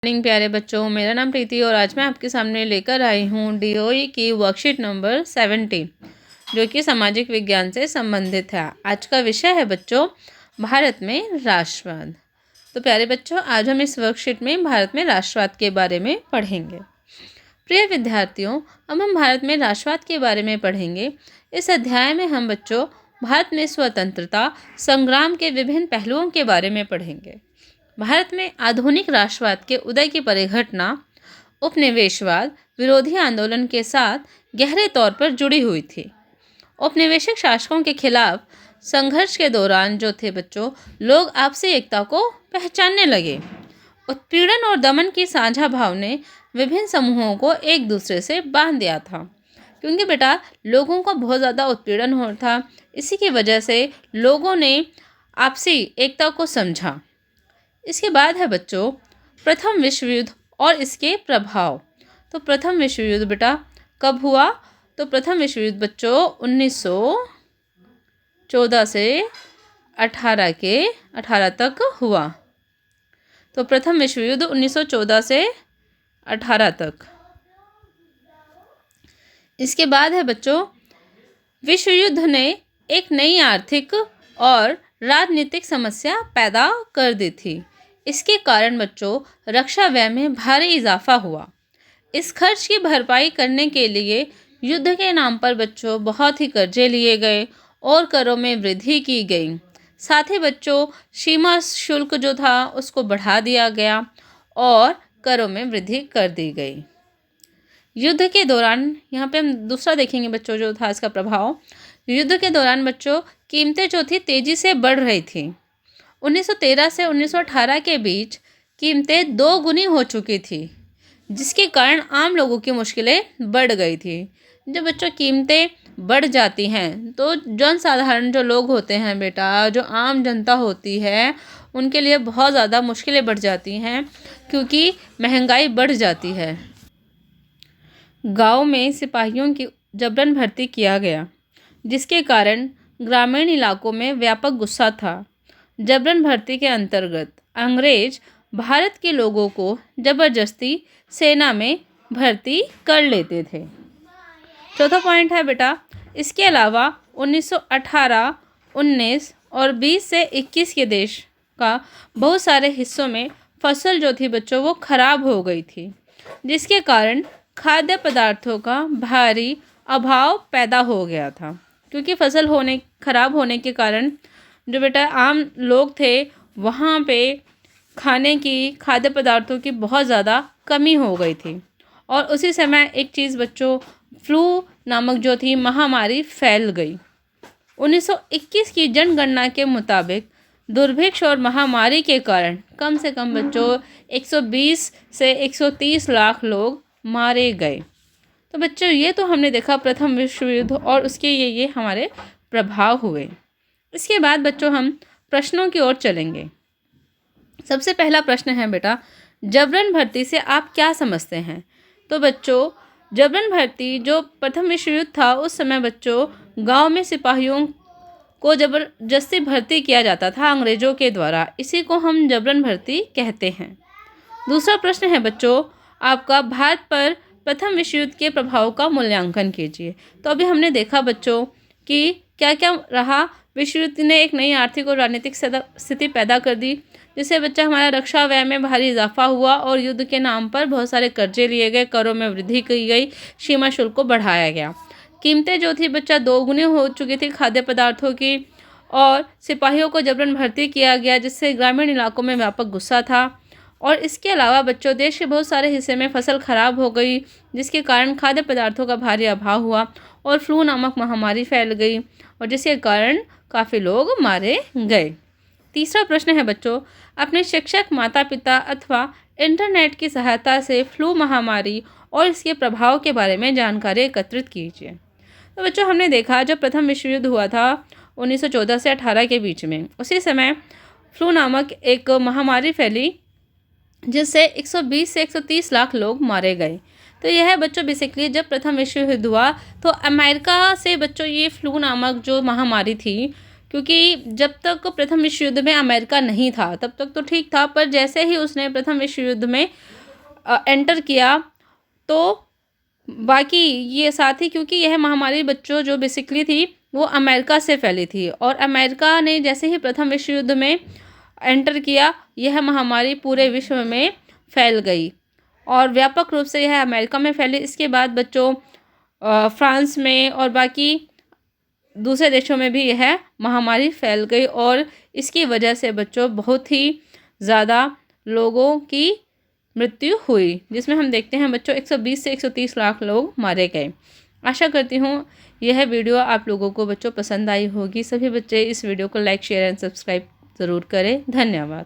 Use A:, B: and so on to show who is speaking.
A: Morning प्यारे बच्चों, मेरा नाम प्रीति और आज मैं आपके सामने लेकर आई हूँ डीओई की वर्कशीट नंबर 70 जो कि सामाजिक विज्ञान से संबंधित है। आज का विषय है बच्चों भारत में राष्ट्रवाद। तो प्यारे बच्चों, आज हम इस वर्कशीट में भारत में राष्ट्रवाद के बारे में पढ़ेंगे। प्रिय विद्यार्थियों, अब हम भारत में राष्ट्रवाद के बारे में पढ़ेंगे। इस अध्याय में हम बच्चों भारत में स्वतंत्रता संग्राम के विभिन्न पहलुओं के बारे में पढ़ेंगे। भारत में आधुनिक राष्ट्रवाद के उदय की परिघटना उपनिवेशवाद विरोधी आंदोलन के साथ गहरे तौर पर जुड़ी हुई थी। औपनिवेशिक शासकों के खिलाफ संघर्ष के दौरान जो थे बच्चों, लोग आपसी एकता को पहचानने लगे। उत्पीड़न और दमन की साझा भाव ने विभिन्न समूहों को एक दूसरे से बांध दिया था, क्योंकि बेटा लोगों को बहुत ज़्यादा उत्पीड़न हो था। इसी की वजह से लोगों ने आपसी एकता को समझा। इसके बाद है बच्चों प्रथम विश्व युद्ध और इसके प्रभाव। तो प्रथम विश्व युद्ध बेटा कब हुआ? तो प्रथम विश्व युद्ध बच्चों 1914 से 18 तक हुआ। तो प्रथम विश्व युद्ध 1914 से 18 तक। इसके बाद है बच्चों विश्व युद्ध ने एक नई आर्थिक और राजनीतिक समस्या पैदा कर दी थी। इसके कारण बच्चों रक्षा व्यय में भारी इजाफा हुआ। इस खर्च की भरपाई करने के लिए युद्ध के नाम पर बच्चों बहुत ही कर्जे लिए गए और करों में वृद्धि की गई। साथ ही बच्चों सीमा शुल्क जो था उसको बढ़ा दिया गया और करों में वृद्धि कर दी गई। युद्ध के दौरान यहाँ पे हम दूसरा देखेंगे बच्चों जो था इसका प्रभाव। युद्ध के दौरान बच्चों कीमतें जो थी तेजी से बढ़ रही थी। 1913 से 1918 के बीच कीमतें 2 गुनी हो चुकी थी, जिसके कारण आम लोगों की मुश्किलें बढ़ गई थी। जब बच्चों कीमतें बढ़ जाती हैं तो जनसाधारण जो लोग होते हैं बेटा, जो आम जनता होती है, उनके लिए बहुत ज़्यादा मुश्किलें बढ़ जाती हैं, क्योंकि महंगाई बढ़ जाती है। गांव में सिपाहियों की जबरन भर्ती किया गया, जिसके कारण ग्रामीण इलाकों में व्यापक गुस्सा था। जबरन भर्ती के अंतर्गत अंग्रेज भारत के लोगों को जबरदस्ती सेना में भर्ती कर लेते थे। चौथा पॉइंट है बेटा, इसके अलावा 1918, 19 और 20 से 21 के देश का बहुत सारे हिस्सों में फसल जो थी बच्चों वो खराब हो गई थी, जिसके कारण खाद्य पदार्थों का भारी अभाव पैदा हो गया था। क्योंकि फसल खराब होने के कारण जो बेटा आम लोग थे वहाँ पे खाने की खाद्य पदार्थों की बहुत ज़्यादा कमी हो गई थी। और उसी समय एक चीज़ बच्चों फ्लू नामक जो थी महामारी फैल गई। 1921 की जनगणना के मुताबिक दुर्भिक्ष और महामारी के कारण कम से कम बच्चों 120 से 130 लाख लोग मारे गए। तो बच्चों ये तो हमने देखा प्रथम विश्व युद्ध और उसके ये हमारे प्रभाव हुए। इसके बाद बच्चों हम प्रश्नों की ओर चलेंगे। सबसे पहला प्रश्न है बेटा, जबरन भर्ती से आप क्या समझते हैं? तो बच्चों जबरन भर्ती जो प्रथम विश्व युद्ध था उस समय बच्चों गांव में सिपाहियों को जबरदस्ती भर्ती किया जाता था अंग्रेजों के द्वारा। इसी को हम जबरन भर्ती कहते हैं। दूसरा प्रश्न है बच्चों आपका, भारत पर प्रथम विश्व युद्ध के प्रभाव का मूल्यांकन कीजिए। तो अभी हमने देखा बच्चों कि क्या क्या रहा। विश्व युद्ध ने एक नई आर्थिक और राजनीतिक स्थिति पैदा कर दी, जिससे बच्चा हमारा रक्षा व्यय में भारी इजाफा हुआ और युद्ध के नाम पर बहुत सारे कर्जे लिए गए, करों में वृद्धि की गई, सीमा शुल्क को बढ़ाया गया। कीमतें जो थी बच्चा 2 गुनी हो चुकी थी खाद्य पदार्थों की, और सिपाहियों को जबरन भर्ती किया गया, जिससे ग्रामीण इलाकों में व्यापक गुस्सा था। और इसके अलावा बच्चों देश के बहुत सारे हिस्से में फसल खराब हो गई, जिसके कारण खाद्य पदार्थों का भारी अभाव हुआ और फ्लू नामक महामारी फैल गई, और जिसके कारण काफ़ी लोग मारे गए। तीसरा प्रश्न है बच्चों, अपने शिक्षक, माता पिता अथवा इंटरनेट की सहायता से फ्लू महामारी और इसके प्रभाव के बारे में जानकारी एकत्रित कीजिए। तो बच्चों हमने देखा जब प्रथम विश्व युद्ध हुआ था 1914 से 18 के बीच में, उसी समय फ्लू नामक एक महामारी फैली, जिससे 120 से 130 लाख लोग मारे गए। तो यह है बच्चों बेसिकली जब प्रथम विश्व युद्ध हुआ तो अमेरिका से बच्चों ये फ्लू नामक जो महामारी थी, क्योंकि जब तक प्रथम विश्व युद्ध में अमेरिका नहीं था तब तक तो ठीक था, पर जैसे ही उसने प्रथम विश्व युद्ध में एंटर किया तो बाकी ये साथ ही, क्योंकि यह महामारी बच्चों जो बेसिकली थी वो अमेरिका से फैली थी, और अमेरिका ने जैसे ही प्रथम विश्व युद्ध में एंटर किया यह महामारी पूरे विश्व में फैल गई और व्यापक रूप से यह अमेरिका में फैली। इसके बाद बच्चों फ्रांस में और बाकी दूसरे देशों में भी यह महामारी फैल गई और इसकी वजह से बच्चों बहुत ही ज़्यादा लोगों की मृत्यु हुई, जिसमें हम देखते हैं बच्चों 120 से 130 लाख लोग मारे गए। आशा करती हूँ यह वीडियो आप लोगों को बच्चों पसंद आई होगी। सभी बच्चे इस वीडियो को लाइक, शेयर एंड सब्सक्राइब ज़रूर करें। धन्यवाद।